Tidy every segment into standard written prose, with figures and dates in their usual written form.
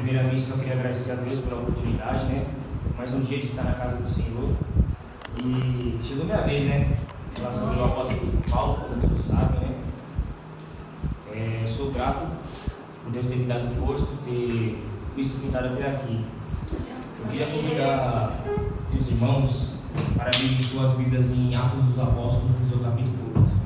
Primeiramente, só queria agradecer a Deus pela oportunidade, né? Mais um dia de estar na casa do Senhor. E chegou minha vez, né? Em relação ao apóstolo Paulo, como todos sabem, né? Sou grato por Deus ter me dado força, por ter me sustentado até aqui. Eu queria convidar os irmãos para abrir suas Bíblias em Atos dos Apóstolos, no seu capítulo 8.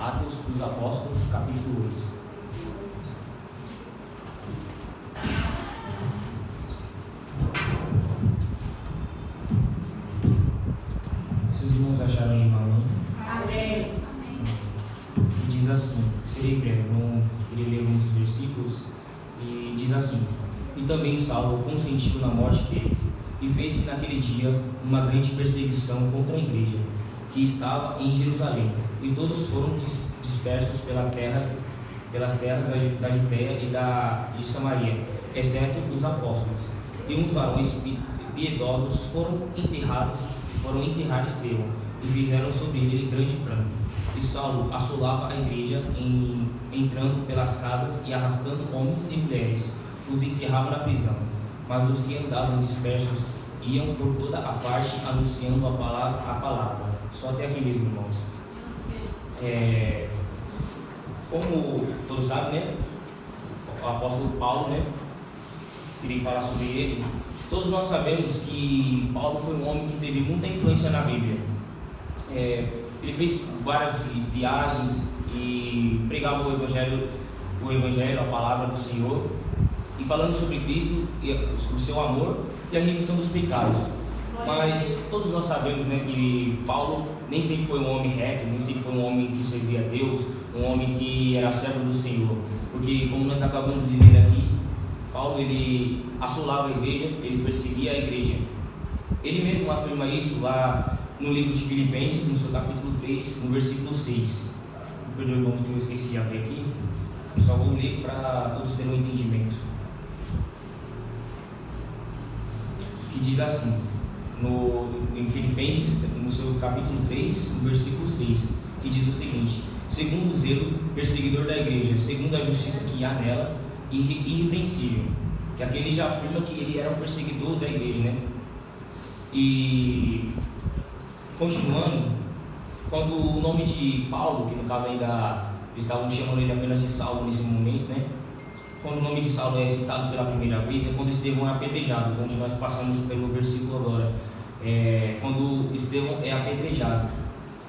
Atos dos Apóstolos, capítulo 8. Se os irmãos acharam de mão, Amém. e diz assim, serei breve, não irei ler muitos versículos, e diz assim: e também Saulo consentiu na morte dele, e fez-se naquele dia uma grande perseguição contra a igreja, que estava em Jerusalém, e todos foram dispersos pelas terras da Judéia e de Samaria, exceto os apóstolos. E uns varões piedosos foram enterrar Estevão, e fizeram sobre ele grande pranto. E Saulo assolava a igreja, entrando pelas casas e arrastando homens e mulheres, os encerrava na prisão. Mas os que andavam dispersos iam por toda a parte anunciando a palavra. Só até aqui mesmo, irmãos. Como todos sabem, né? O apóstolo Paulo, né? Queria falar sobre ele. Todos nós sabemos que Paulo foi um homem que teve muita influência na Bíblia. Ele fez várias viagens e pregava o Evangelho, a palavra do Senhor, e falando sobre Cristo, o seu amor e a remissão dos pecados. Mas todos nós sabemos, né, que Paulo nem sempre foi um homem reto, nem sempre foi um homem que servia a Deus, um homem que era servo do Senhor. Porque, como nós acabamos de ver aqui, Paulo, ele assolava a igreja, ele perseguia a igreja. Ele mesmo afirma isso lá no livro de Filipenses, no seu capítulo 3, no versículo 6. Me perdoe, irmãos, que eu esqueci de abrir aqui. Eu só vou ler para todos terem um entendimento. Que diz assim, em Filipenses, no seu capítulo 3, no versículo 6, que diz o seguinte: segundo o zelo perseguidor da igreja, segundo a justiça que há nela, irrepreensível. Que aqui ele já afirma que ele era um perseguidor da igreja, né? E continuando, quando o nome de Paulo, que no caso ainda estavam chamando ele apenas de Saulo nesse momento, né? Quando o nome de Saulo é citado pela primeira vez, é quando Estevão é apedrejado, onde nós passamos pelo versículo agora, quando Estevão é apedrejado.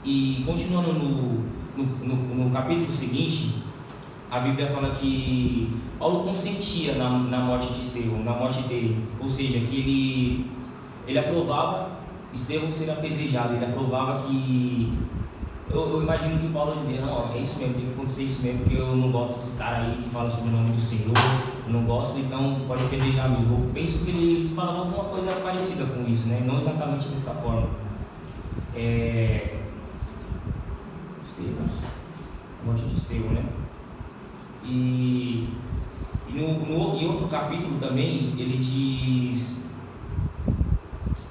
E continuando no capítulo seguinte, a Bíblia fala que Paulo consentia na morte de Estevão, na morte dele, ou seja, que ele aprovava Estevão ser apedrejado, ele aprovava que... Eu imagino que Paulo dizia, não, é isso mesmo, tem que acontecer isso mesmo, porque eu não gosto desses caras aí que falam sobre o nome do Senhor, eu não gosto, então pode apedrejar mesmo. Eu penso que ele falava alguma coisa parecida com isso, né? Não exatamente dessa forma. Morte de Estevão, né? E em outro capítulo também, ele diz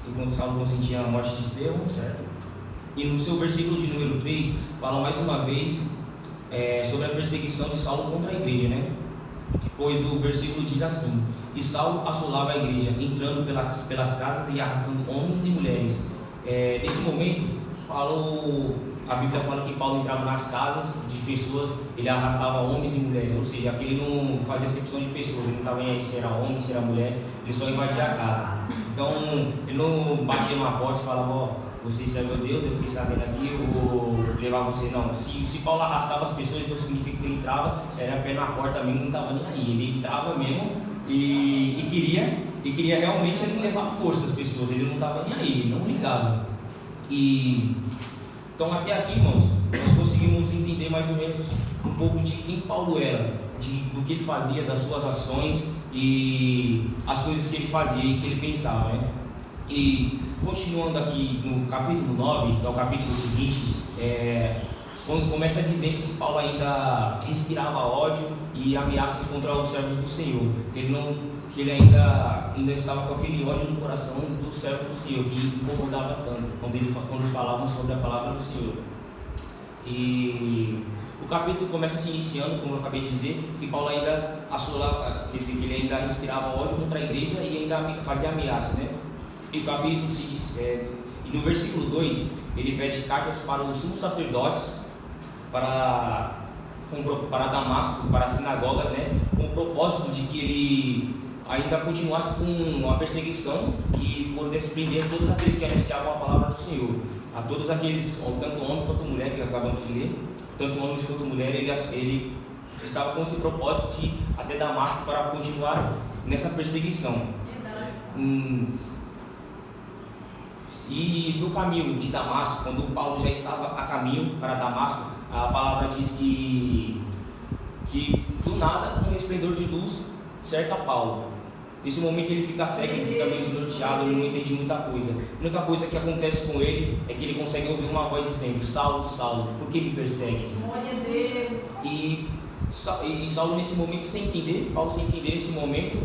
que quando Saulo consentia a morte de Estevão, certo? E no seu versículo de número 3, fala mais uma vez sobre a perseguição de Saulo contra a igreja, né? Pois o versículo diz assim: e Saulo assolava a igreja, entrando pelas casas e arrastando homens e mulheres. Nesse momento, a Bíblia fala que Paulo entrava nas casas de pessoas, ele arrastava homens e mulheres, ou seja, aqui ele não fazia acepção de pessoas, ele não estava nem aí se era homem, se era mulher, ele só invadia a casa. Então, ele não batia numa porta e falava, ó, você serve a Deus, eu fiquei sabendo aqui, eu vou levar você. Não, se Paulo arrastava as pessoas, então significa que ele entrava, era pé na porta mesmo, não estava nem aí, ele entrava mesmo e queria realmente ele levar força às pessoas, ele não estava nem aí, ele não ligava. Então até aqui, irmãos, nós conseguimos entender mais ou menos um pouco de quem Paulo era, do que ele fazia, das suas ações e as coisas que ele fazia e que ele pensava, né? E continuando aqui no capítulo 9, que é o capítulo seguinte, quando começa dizendo que Paulo ainda respirava ódio e ameaças contra os servos do Senhor, que que ele ainda estava com aquele ódio no coração do servo do Senhor, que incomodava tanto quando eles falavam sobre a palavra do Senhor. E o capítulo começa se iniciando, como eu acabei de dizer, que Paulo ainda quer dizer, que ele ainda respirava ódio contra a igreja e ainda fazia ameaça, né? E o capítulo e no versículo 2 ele pede cartas para os sumos sacerdotes, para Damasco, para as sinagogas, né? Com o propósito de que ele ainda continuasse com a perseguição e pudesse prender todos aqueles que anunciavam a palavra do Senhor. A todos aqueles, tanto homem quanto mulher, que acabamos de ler, tanto homens quanto mulher, ele estava com esse propósito de ir até Damasco para continuar nessa perseguição. E no caminho de Damasco, quando Paulo já estava a caminho para Damasco, a palavra diz que do nada um resplendor de luz cerca Paulo. Nesse momento ele fica cego, ele fica meio desnorteado, ele não entende muita coisa. A única coisa que acontece com ele é que ele consegue ouvir uma voz dizendo: Saulo, Saulo, por que me persegues? Glória a Deus. E Saulo nesse momento, Paulo sem entender nesse momento,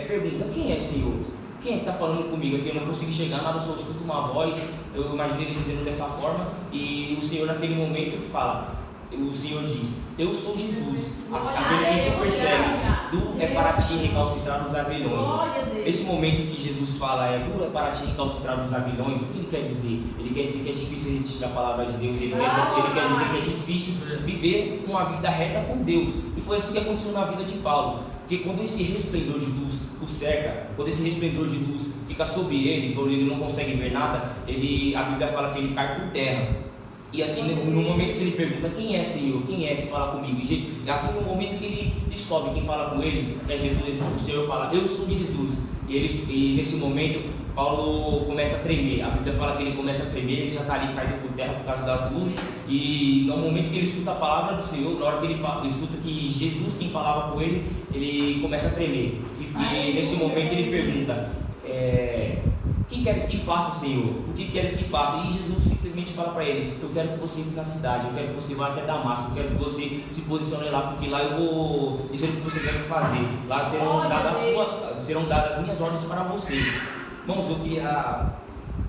pergunta: quem é, Senhor? Quem é que está falando comigo aqui? Eu não consigo enxergar nada, só escuto uma voz. Eu imaginei ele dizendo dessa forma, e o Senhor naquele momento o Senhor diz: eu sou Jesus, aquele que tu persegues, duro é para ti recalcitrar os aguilhões. Esse momento que Jesus fala duro é para ti recalcitrar os aguilhões, o que ele quer dizer? Ele quer dizer que é difícil resistir à palavra de Deus, ele quer dizer que é difícil viver uma vida reta com Deus. E foi assim que aconteceu na vida de Paulo. Porque quando esse resplendor de luz o cerca, quando esse resplendor de luz fica sobre ele, quando ele não consegue ver nada, a Bíblia fala que ele cai por terra. E no momento que ele pergunta: quem é, Senhor? Quem é que fala comigo? E assim, no momento que ele descobre quem fala com ele, é Jesus, o Senhor fala: eu sou Jesus. E nesse momento Paulo começa a tremer. A Bíblia fala que ele começa a tremer, ele já está ali caído por terra por causa das luzes. E no momento que ele escuta a palavra do Senhor, na hora que ele escuta que Jesus quem falava com ele, ele começa a tremer. E nesse momento ele pergunta: o que queres que faça, Senhor? O que queres que faça? E Jesus simplesmente fala para ele: eu quero que você entre na cidade, eu quero que você vá até Damasco, eu quero que você se posicione lá, porque lá eu vou dizer o que você deve fazer. Lá serão dadas minhas ordens para você. Irmãos, eu queria,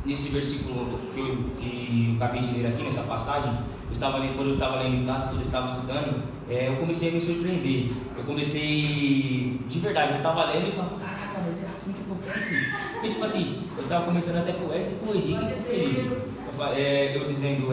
nesse versículo que eu acabei de ler aqui, nessa passagem, quando eu estava lendo em casa, quando eu estava estudando, eu comecei a me surpreender. Eu comecei, de verdade, eu estava lendo e falava: caraca, mas é assim que acontece. Porque, tipo assim, eu estava comentando até com o Eric, com o Henrique e com o Felipe. Eu dizendo: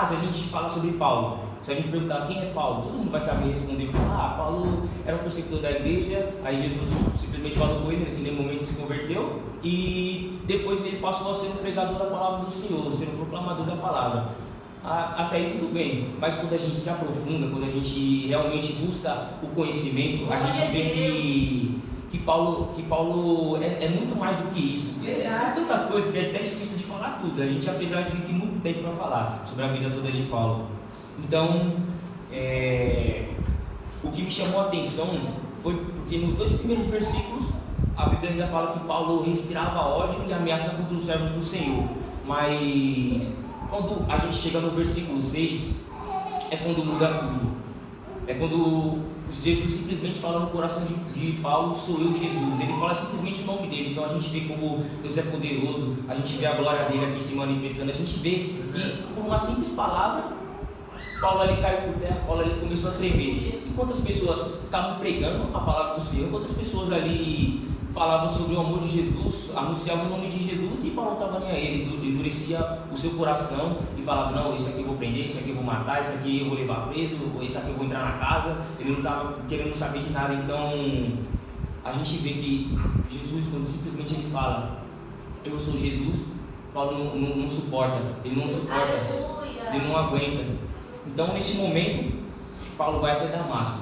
se a gente fala sobre Paulo, se a gente perguntar quem é Paulo, todo mundo vai saber responder. Paulo era um perseguidor da igreja, aí Jesus simplesmente falou com ele, naquele momento se converteu, e depois ele passou a ser um pregador da palavra do Senhor, ser um proclamador da palavra. Até aí tudo bem, mas quando a gente se aprofunda, quando a gente realmente busca o conhecimento, a gente vê que Paulo é muito mais do que isso. São tantas coisas que é até difícil de falar tudo. A gente, apesar de ter muito tempo para falar sobre a vida toda de Paulo. Então, o que me chamou a atenção foi porque nos 2 primeiros versículos a Bíblia ainda fala que Paulo respirava ódio e ameaça contra os servos do Senhor. Mas quando a gente chega no versículo 6, é quando muda tudo. É quando Jesus simplesmente fala no coração de Paulo: sou eu, Jesus. Ele fala simplesmente o nome dele. Então a gente vê como Deus é poderoso, a gente vê a glória dele aqui se manifestando, a gente vê que por uma simples palavra Paulo ali caiu por terra, Paulo ali começou a tremer. E quantas pessoas estavam pregando a palavra do Senhor, quantas pessoas ali falavam sobre o amor de Jesus, anunciavam o nome de Jesus, e Paulo não estava nem aí. Ele endurecia o seu coração e falava: não, esse aqui eu vou prender, esse aqui eu vou matar, esse aqui eu vou levar preso, esse aqui eu vou entrar na casa. Ele não estava querendo saber de nada. Então a gente vê que Jesus, quando simplesmente ele fala: eu sou Jesus, Paulo não suporta, ele não aguenta. Então nesse momento Paulo vai até Damasco,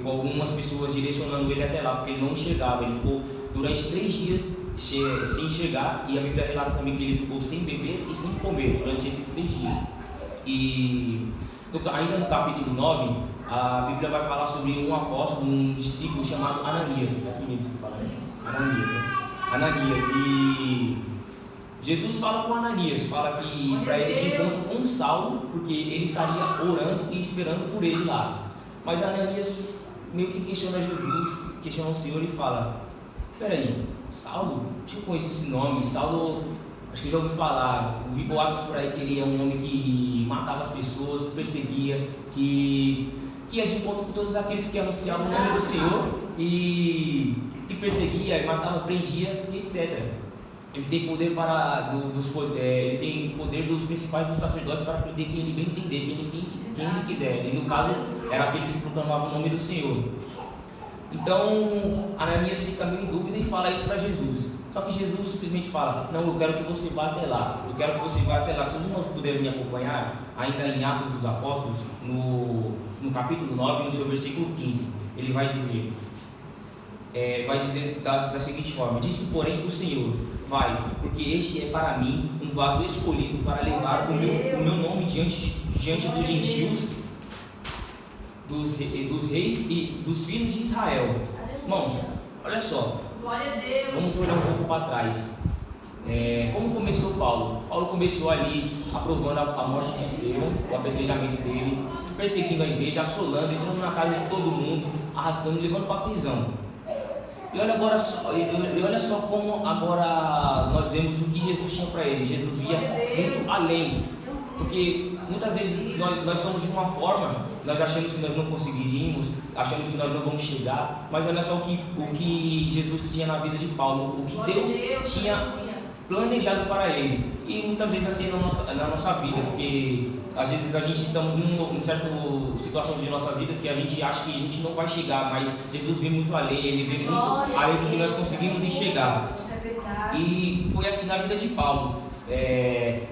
com algumas pessoas direcionando ele até lá, porque ele não enxergava. Ele ficou durante 3 dias sem enxergar, e a Bíblia relata também que ele ficou sem beber e sem comer durante esses 3 dias. E ainda no capítulo 9, a Bíblia vai falar sobre um apóstolo, um discípulo chamado Ananias. É assim mesmo que fala, né? Ananias. E Jesus fala com Ananias, fala que para ele de encontro com Saulo, porque ele estaria orando e esperando por ele lá. Mas Ananias meio que questiona Jesus: questiona o Senhor e fala: peraí, Saulo, deixa eu conhecer esse nome. Saulo, acho que eu já ouvi falar, ouvi boatos por aí que ele é um homem que matava as pessoas, que perseguia, que ia de encontro com todos aqueles que anunciavam o nome do Senhor e perseguia, e matava, prendia, e etc. Ele tem poder ele tem poder dos principais dos sacerdotes para prender quem ele bem entender, quem ele quiser. E no caso, eram aqueles que proclamavam o nome do Senhor. Então, Ananias fica meio em dúvida e fala isso para Jesus. Só que Jesus simplesmente fala: não, eu quero que você vá até lá. Eu quero que você vá até lá. Se os irmãos puderem me acompanhar, ainda em Atos dos Apóstolos, no capítulo 9, no seu versículo 15, ele vai dizer da seguinte forma: disse, porém, o Senhor: vai, porque este é para mim um vaso escolhido para levar o meu nome diante dos gentios, dos reis e dos filhos de Israel. Irmãos, olha só, vamos olhar um pouco para trás. Como começou Paulo? Paulo começou ali aprovando a morte de Estevão, o apedrejamento dele, perseguindo a igreja, assolando, entrando na casa de todo mundo, arrastando, levando para a prisão. E olha só como agora nós vemos o que Jesus tinha para ele. Jesus via muito além, porque muitas vezes nós somos de uma forma, nós achamos que nós não conseguiríamos, achamos que nós não vamos chegar, mas olha só o que Jesus tinha na vida de Paulo, o que Deus tinha planejado para ele. E muitas vezes assim na nossa vida, porque às vezes a gente estamos em certa situação de nossas vidas que a gente acha que a gente não vai chegar, mas Jesus vê muito além, ele vê muito além do que nós conseguimos enxergar. E foi assim na vida de Paulo.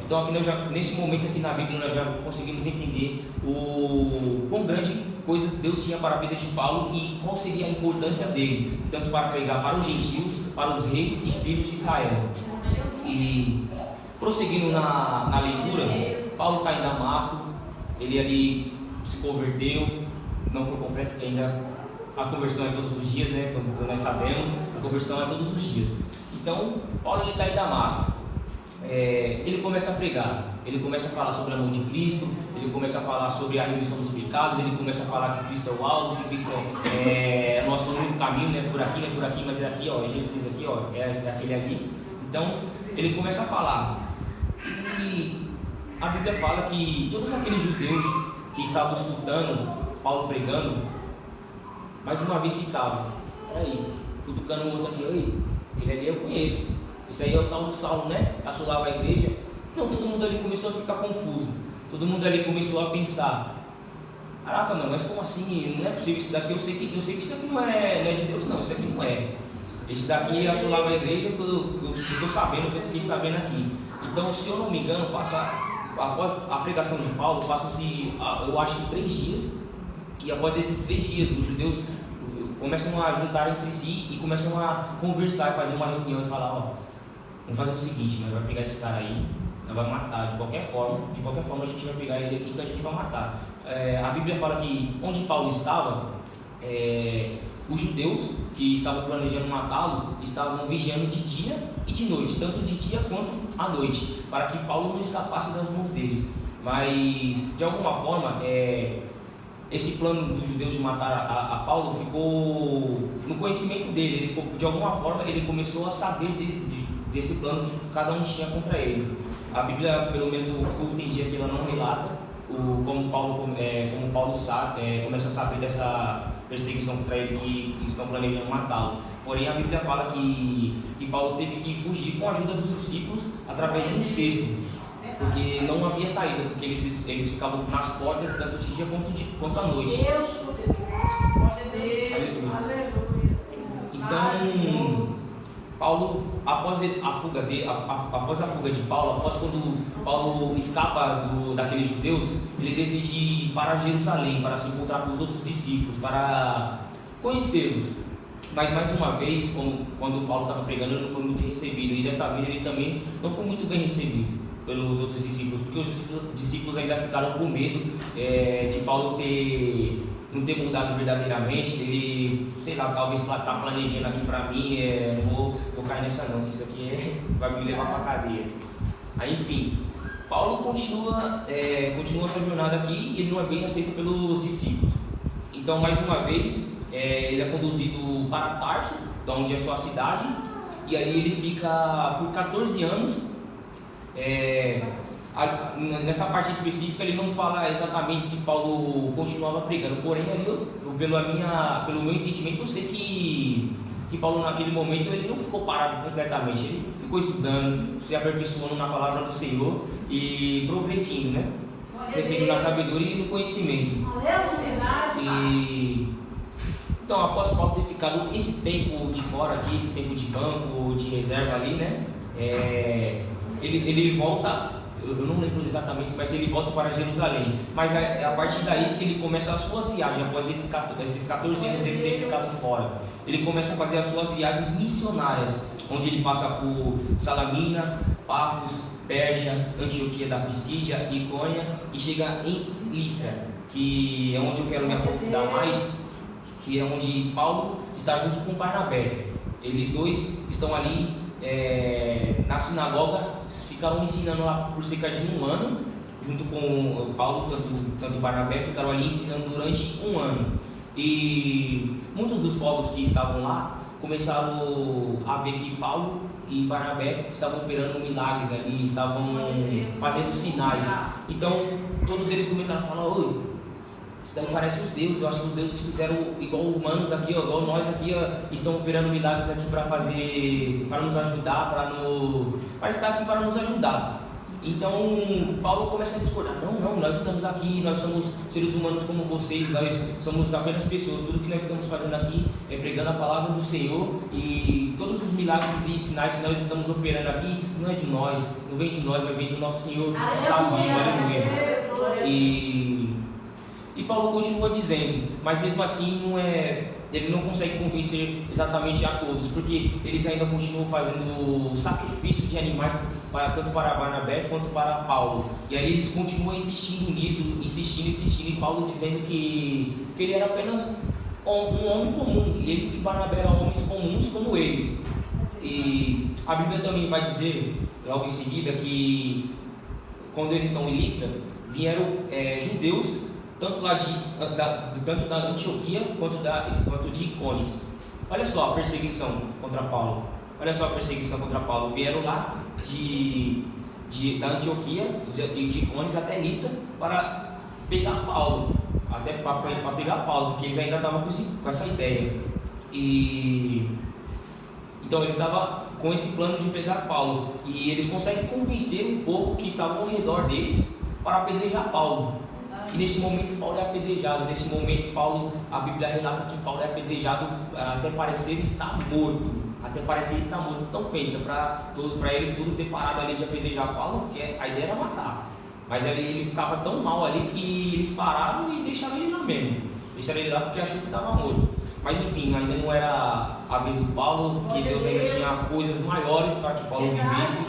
Então aqui nesse momento aqui na Bíblia nós já conseguimos entender o quão grande coisas Deus tinha para a vida de Paulo e qual seria a importância dele, tanto para pregar para os gentios, para os reis e filhos de Israel. E prosseguindo na leitura, Paulo está em Damasco, ele ali se converteu, não por completo, porque ainda a conversão é todos os dias, né? Como nós sabemos, a conversão é todos os dias. Então, Paulo está em Damasco, ele começa a pregar, ele começa a falar sobre o amor de Cristo, ele começa a falar sobre a remissão dos pecados, ele começa a falar que Cristo é o alvo, que Cristo é nosso único caminho, não é por aqui, mas é aqui, ó, é Jesus aqui, ó, é aquele ali. Então, ele começa a falar. E a Bíblia fala que todos aqueles judeus que estavam escutando Paulo pregando, mais uma vez ficavam: peraí, cutucando o outro aqui, oi, aquele ali eu conheço, esse aí é o tal do Saulo, né? Assolava a igreja. Então todo mundo ali começou a ficar confuso, todo mundo ali começou a pensar: caraca, mano, mas como assim? Não é possível isso daqui, eu sei que isso daqui não é de Deus, não, isso aqui não é. Esse daqui assolava a igreja, eu estou sabendo, que eu fiquei sabendo aqui. Então, se eu não me engano, após a pregação de Paulo, passam-se, eu acho que 3 dias, e após esses 3 dias, os judeus começam a juntar entre si e começam a conversar, e fazer uma reunião e falar: ó, vamos fazer o seguinte, nós vamos pegar esse cara aí, nós vamos matar de qualquer forma a gente vai pegar ele aqui que a gente vai matar. A Bíblia fala que onde Paulo estava, os judeus que estavam planejando matá-lo estavam vigiando de dia e de noite, tanto de dia quanto à noite, para que Paulo não escapasse das mãos deles. Mas de alguma forma esse plano dos judeus de matar a Paulo ficou no conhecimento dele. De alguma forma ele começou a saber desse plano que cada um tinha contra ele. A Bíblia, pelo menos eu entendi aqui, ela não relata como Paulo sabe, começa a saber dessa perseguição contra ele, que estão planejando matá-lo. Porém, a Bíblia fala que Paulo teve que fugir com a ajuda dos discípulos através de um cesto, porque não havia saída, porque eles ficavam nas portas tanto de dia quanto à noite. Então, Paulo, após a fuga de Paulo, após quando Paulo escapa daqueles judeus, ele decide ir para Jerusalém para se encontrar com os outros discípulos, para conhecê-los. Mas mais uma vez, quando Paulo estava pregando, ele não foi muito recebido, e dessa vez ele também não foi muito bem recebido pelos outros discípulos, porque os discípulos ainda ficaram com medo de Paulo não ter mudado verdadeiramente. Ele, sei lá, talvez está planejando aqui para mim, não vou cair nessa não, isso aqui vai me levar para a cadeia. Aí, enfim, Paulo continua sua jornada aqui e ele não é bem aceito pelos discípulos. Então, mais uma vez, ele é conduzido para Tarso, de onde é sua cidade, e ali ele fica por 14 anos. Nessa parte específica ele não fala exatamente se Paulo continuava pregando, porém ali pelo meu entendimento eu sei que Paulo naquele momento ele não ficou parado completamente, ele ficou estudando, se aperfeiçoando na palavra do Senhor e progredindo, né? Crescendo na sabedoria e no conhecimento. Então, após Paulo ter ficado esse tempo de fora aqui, esse tempo de banco, de reserva ali, né? Ele volta, eu não lembro exatamente, mas ele volta para Jerusalém. Mas é a partir daí que ele começa as suas viagens, após esses 14 anos dele ter ficado fora. Ele começa a fazer as suas viagens missionárias, onde ele passa por Salamina, Pafos, Pérgia, Antioquia da Pisídia, Icônia e chega em Listra, que é onde eu quero me aprofundar mais, que é onde Paulo está junto com Barnabé. Eles dois estão ali na sinagoga, ficaram ensinando lá por cerca de 1 ano, junto com Paulo, tanto Barnabé, ficaram ali ensinando durante 1 ano. E muitos dos povos que estavam lá começaram a ver que Paulo e Barnabé estavam operando milagres ali, estavam fazendo sinais. Então todos eles começaram a falar: oi, isso daí parece os deuses. Eu acho que os deuses fizeram igual humanos aqui, ó, igual nós aqui, ó, estão operando milagres aqui para nos ajudar, para estar aqui para nos ajudar. Então Paulo começa a discordar: não, nós estamos aqui, nós somos seres humanos como vocês, nós somos apenas pessoas, tudo que nós estamos fazendo aqui é pregando a palavra do Senhor, e todos os milagres e sinais que nós estamos operando aqui não é de nós, não vem de nós, mas vem do nosso Senhor que está vivo, aleluia. E Paulo continua dizendo, mas mesmo assim ele não consegue convencer exatamente a todos, porque eles ainda continuam fazendo sacrifício de animais tanto para Barnabé quanto para Paulo. E aí eles continuam insistindo nisso, insistindo, e Paulo dizendo que ele era apenas um homem comum, ele e Barnabé eram homens comuns como eles. E a Bíblia também vai dizer, logo em seguida, que quando eles estão em Listra, vieram judeus, tanto da Antioquia quanto de Icônio. Olha só a perseguição contra Paulo. Vieram lá da Antioquia e de Icônio até Listra para pegar Paulo. Para pegar Paulo, porque eles ainda estavam com essa ideia. E então eles estavam com esse plano de pegar Paulo. E eles conseguem convencer o povo que estava ao redor deles para apedrejar Paulo. E nesse momento Paulo é apedrejado. Nesse momento a Bíblia relata que Paulo é apedrejado até parecer estar morto. Então pensa, para eles tudo ter parado ali de apedrejar Paulo, porque a ideia era matar. Mas ele estava tão mal ali que eles pararam e deixaram ele lá mesmo. Deixaram ele lá porque achou que estava morto. Mas enfim, ainda não era a vez do Paulo, porque Deus ainda tinha coisas maiores para que Paulo vivesse.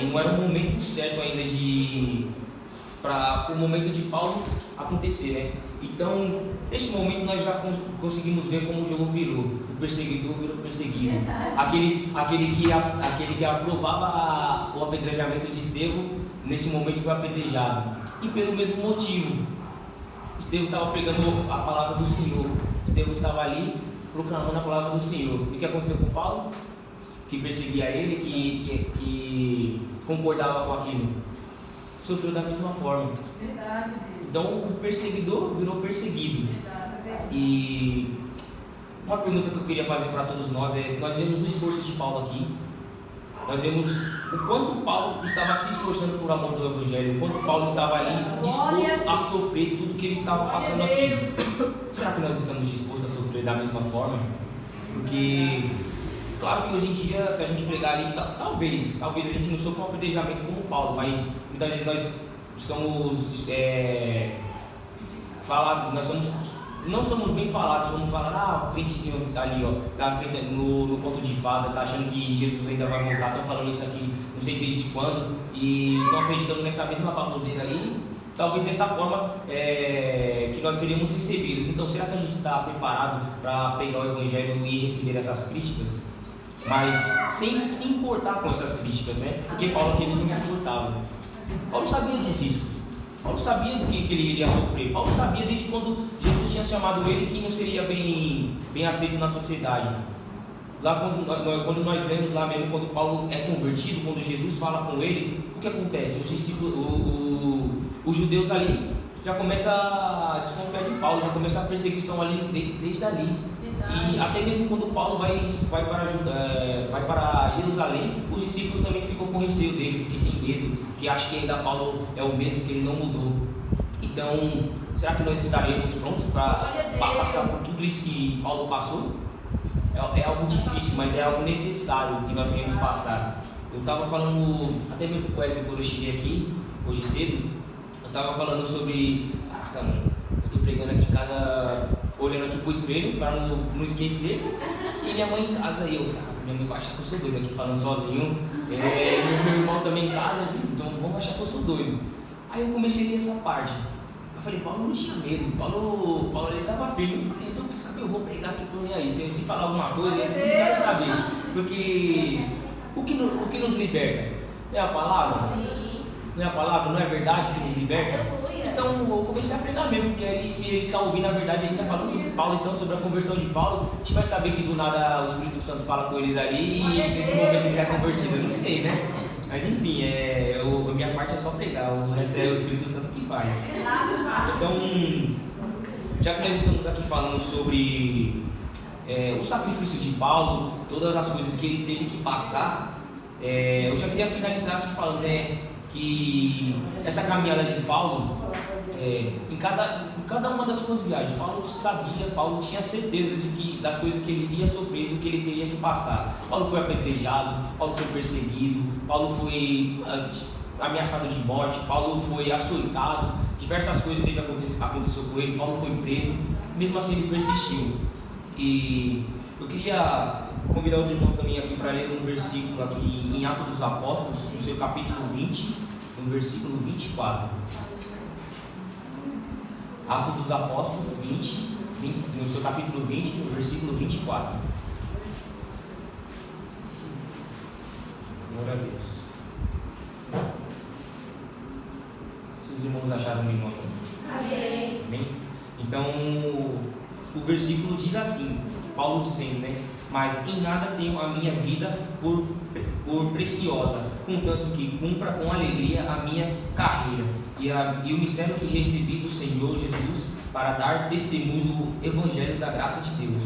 E não era o momento certo ainda para o momento de Paulo acontecer, né? Então, nesse momento nós já conseguimos ver como o jogo virou. O perseguidor virou perseguido. Aquele que aprovava o apedrejamento de Estevão, nesse momento foi apedrejado. E pelo mesmo motivo, Estevão estava pregando a palavra do Senhor. Estevão estava ali proclamando a palavra do Senhor. E o que aconteceu com Paulo? Que perseguia ele, que concordava com aquilo, sofreu da mesma forma. Verdade. Então o perseguidor virou perseguido. E uma pergunta que eu queria fazer para todos nós é: nós vemos o esforço de Paulo aqui, nós vemos o quanto Paulo estava se esforçando por amor do Evangelho, o quanto Paulo estava ali disposto a sofrer tudo que ele estava passando aqui. Será que nós estamos dispostos a sofrer da mesma forma? Porque claro que hoje em dia, se a gente pregar ali, talvez a gente não sofra um apedrejamento como Paulo, mas muitas vezes nós somos não somos bem falados, somos falados: o crentezinho ali, ó, tá no conto de fada, tá achando que Jesus ainda vai voltar, tô falando isso aqui não sei desde quando, e estão acreditando nessa mesma baboseira aí. Talvez dessa forma que nós seríamos recebidos. Então será que a gente está preparado para pegar o Evangelho e receber essas críticas? Mas sem se importar com essas críticas, né? Porque Paulo aqui não se importava. Paulo sabia dos riscos. Paulo sabia do que ele iria sofrer. Paulo sabia desde quando Jesus tinha chamado ele que não seria bem aceito na sociedade. Lá quando nós lemos lá mesmo, quando Paulo é convertido, quando Jesus fala com ele, o que acontece? Os discípulos, os judeus ali já começam a desconfiar de Paulo, já começa a perseguição ali desde ali. E até mesmo quando Paulo vai para Jerusalém, os discípulos também ficam com receio dele, porque tem medo, que acham que ainda Paulo é o mesmo, que ele não mudou. Então, será que nós estaremos prontos para passar por tudo isso que Paulo passou? É algo difícil, mas é algo necessário que nós venhamos passar. Eu estava falando, até mesmo com o Wesley, quando eu cheguei aqui, hoje cedo, eu estava falando sobre, caraca, mano, eu estou pregando aqui em casa, olhando aqui pro espelho para não esquecer, e minha mãe em casa, e eu, minha mãe vai achar que eu sou doido aqui falando sozinho, meu irmão também em casa, então vamos achar que eu sou doido. Aí eu comecei a ler essa parte. Eu falei, Paulo não tinha medo, Paulo ele estava firme. Eu falei, então quer saber, eu vou pregar aqui por aí. Se falar alguma coisa, eu não quero saber. Porque o que nos liberta? Não é a palavra? Não é a palavra, não é a verdade que nos liberta? Então eu comecei a pregar mesmo, porque aí se ele está ouvindo a verdade ainda falando sobre Paulo, então sobre a conversão de Paulo, a gente vai saber que do nada o Espírito Santo fala com eles ali e nesse momento ele já é convertido, eu não sei, né? Mas enfim, a minha parte é só pregar, o resto é o Espírito Santo que faz. Então, já que nós estamos aqui falando sobre o sacrifício de Paulo, todas as coisas que ele teve que passar, eu já queria finalizar aqui falando, que essa caminhada de Paulo, em cada uma das suas viagens, Paulo tinha certeza das coisas que ele iria sofrer, do que ele teria que passar. Paulo foi apedrejado, Paulo foi perseguido, Paulo foi ameaçado de morte, Paulo foi açoitado, diversas coisas aconteceu com ele, Paulo foi preso, mesmo assim ele persistiu. E eu queria convidar os irmãos também aqui para ler um versículo aqui em Atos dos Apóstolos, no seu capítulo 20, no versículo 24. Atos dos Apóstolos 20, no seu capítulo 20, no versículo 24. Glória a Deus. Se os irmãos acharam o irmão. Amém? Então, o versículo diz assim, Paulo dizendo, mas em nada tenho a minha vida por preciosa, contanto que cumpra com alegria a minha carreira e o mistério que recebi do Senhor Jesus para dar testemunho do Evangelho da graça de Deus.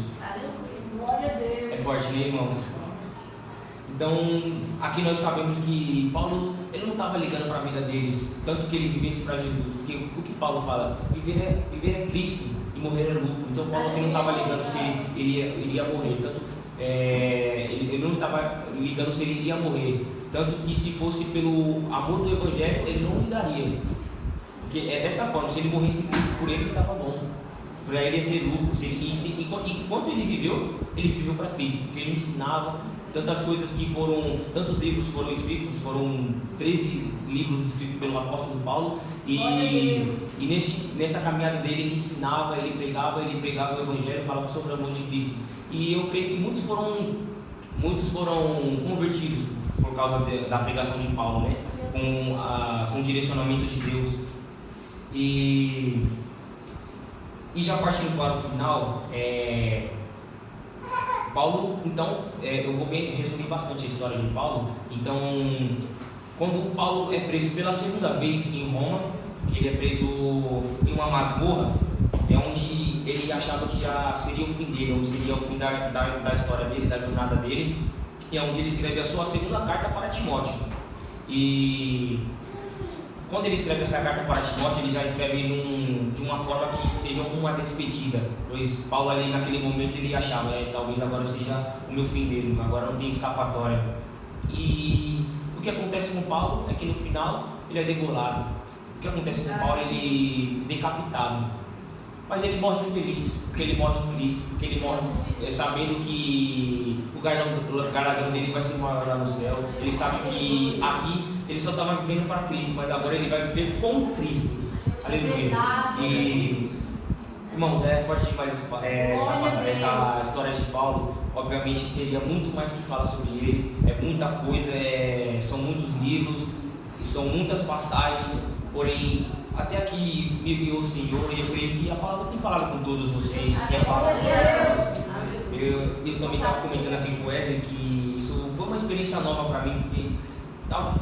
Glória a Deus. É forte, né, irmãos? Então, aqui nós sabemos que Paulo, ele não estava ligando para a vida deles, tanto que ele vivesse para Jesus, porque o que Paulo fala, viver é Cristo e morrer é lucro. Então Paulo aqui não estava ligando se ele iria morrer, tanto ele não estava ligando se ele iria morrer, tanto que se fosse pelo amor do Evangelho, ele não ligaria, porque é desta forma, se ele morresse por ele, estava bom, para ele ia ser lucro. Enquanto ele viveu para Cristo, porque ele ensinava tantas coisas tantos livros foram escritos, foram 13 livros escritos pelo apóstolo Paulo, e nessa caminhada dele ele ensinava, ele pregava o Evangelho, falava sobre o amor de Cristo. E eu creio que muitos foram convertidos por causa da pregação de Paulo, com o direcionamento de Deus. E já partindo para o final, Paulo, então, eu vou resumir bastante a história de Paulo. Então, quando Paulo é preso pela segunda vez em Roma, que ele é preso em uma masmorra, é onde ele achava que já seria o fim dele, onde seria o fim da história dele, da jornada dele, e é onde ele escreve a sua segunda carta para Timóteo. E quando ele escreve essa carta para Timóteo, ele já escreve de uma forma que seja uma despedida, pois Paulo ali naquele momento ele achava, talvez agora seja o meu fim mesmo, agora não tem escapatória. E o que acontece com Paulo é que no final ele é degolado. O que acontece com Paulo é ele decapitado, mas ele morre feliz, porque ele morre em Cristo, porque ele morre sabendo que o galardão dele vai ser maior lá no céu. Ele sabe que aqui ele só estava vivendo para Cristo, mas agora ele vai viver com Cristo. Aleluia. E, irmãos, é forte demais essa história de Paulo. Obviamente teria muito mais que falar sobre ele, é muita coisa, são muitos livros, são muitas passagens, porém até aqui me guiou o Senhor, e eu creio que a palavra tem falado com todos vocês, que quer falar com vocês. Eu também estava comentando aqui com o Wesley que isso foi uma experiência nova para mim, porque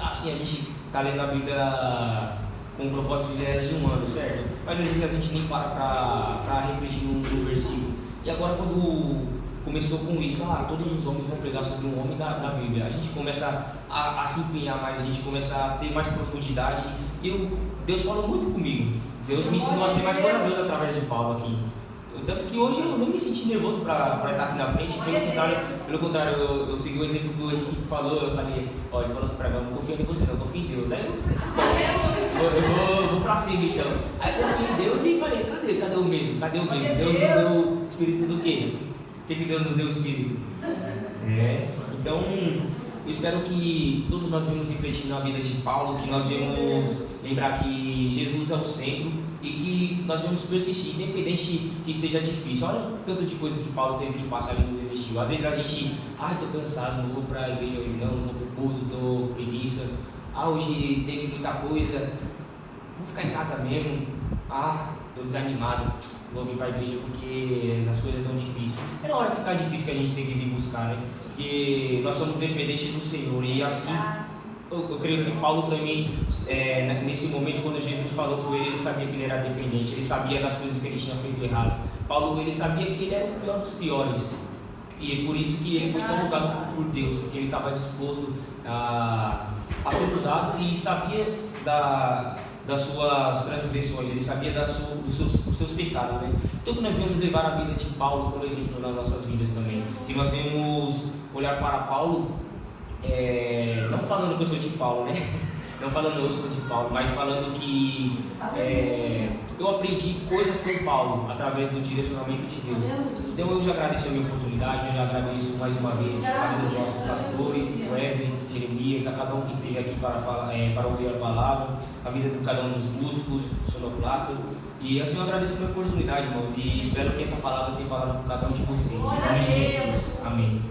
assim, a gente está lendo a Bíblia com o propósito de ler em um ano, certo? Mas às vezes a gente nem para refletir no versículo. E agora quando começou com isso, todos os homens vão pregar sobre um homem da Bíblia, a gente começa a se empenhar mais, a gente começa a ter mais profundidade. E Deus falou muito comigo. Deus me ensinou a ser mais corajoso através de Paulo aqui. Tanto que hoje eu não me senti nervoso para estar aqui na frente, pelo contrário, eu segui o exemplo que o Henrique falou. Eu falei, ele falou assim para mim: não confio em você, não, confio em Deus. Aí eu falei, eu vou para cima então. Aí eu confiei em Deus e falei: cadê o medo? Cadê o medo? Deus nos deu o espírito do quê? O que Deus nos deu o espírito? Então, eu espero que todos nós venhamos refletir na vida de Paulo, que nós venhamos lembrar que Jesus é o centro e que nós vamos persistir, independente que esteja difícil. Olha o tanto de coisa que Paulo teve que passar e não desistiu. Às vezes a gente, estou cansado, não vou para a igreja hoje, não vou para o culto, estou com preguiça. Hoje teve muita coisa, vou ficar em casa mesmo. Estou desanimado, vou vir para a igreja porque as coisas estão difíceis. É na hora que está difícil que a gente tem que vir buscar, né? Porque nós somos dependentes do Senhor e assim. Eu creio que Paulo também, nesse momento, quando Jesus falou com ele sabia que ele era dependente, ele sabia das coisas que ele tinha feito errado. Paulo, ele sabia que ele era o pior dos piores, e é por isso que ele foi tão usado por Deus, porque ele estava disposto a ser usado e sabia das suas transgressões, ele sabia dos seus pecados, né? Então nós vamos levar a vida de Paulo como exemplo nas nossas vidas também, e nós vamos olhar para Paulo, não falando que eu sou de Paulo, né? Não falando eu sou de Paulo, mas falando que eu aprendi coisas com Paulo através do direcionamento de Deus. Então eu já agradeço a minha oportunidade, eu já agradeço mais uma vez a vida dos nossos pastores, Wesley, Jeremias, a cada um que esteja aqui para ouvir a palavra, a vida de cada um dos músicos, sonoplastas. E assim eu agradeço a minha oportunidade, irmãos, e espero que essa palavra tenha falado com cada um de vocês. Em nome de Jesus. Amém.